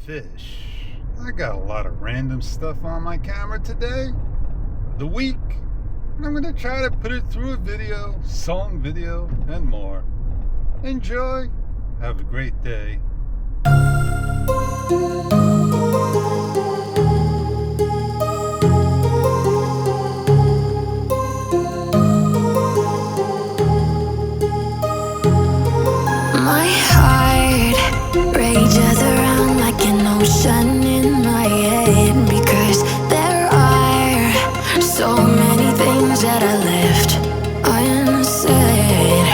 fish. I got a lot of random stuff on my camera today, the week, and I'm going to try to put it through a video, song video, and more. Enjoy. Have a great day. My heart rages around like an ocean in my head, because there are so many things that I left unsaid.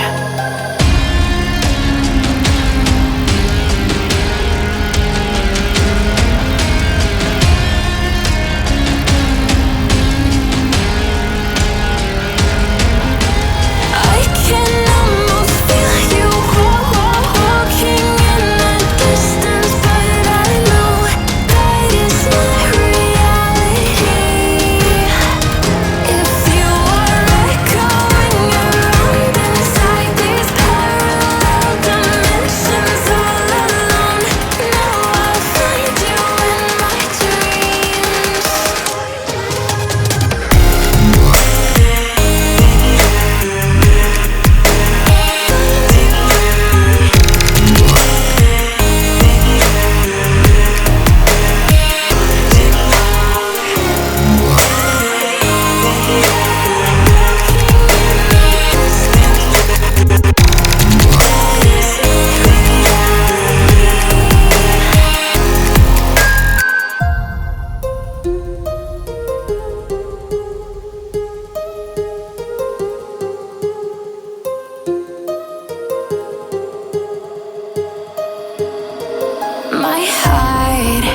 My heart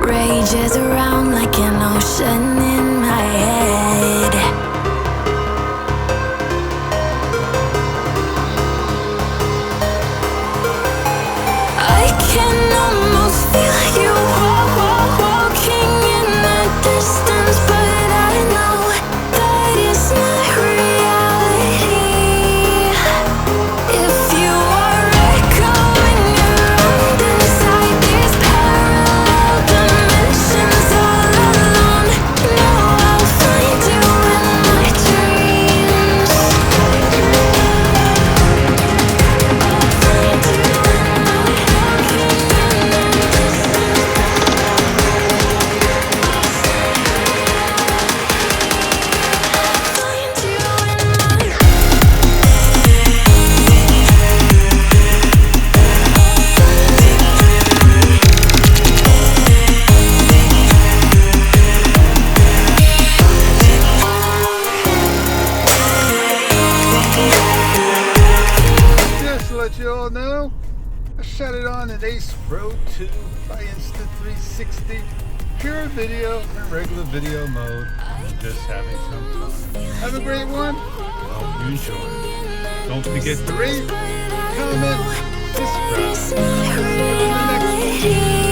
rages around like an ocean in my head. I can almost feel you walking in the distance, but I know that it's not reality. If you are echoing around inside these parallel dimensions all alone, know I'll find you in my dreams. I'll find you in my walking in the Just to let you all know, I shot it on an Ace Pro 2 by Insta360, pure video and regular video mode. I'm just having some fun. Have a great one. Hope you enjoy it. Don't forget to rate, comment, subscribe. See you in the next one.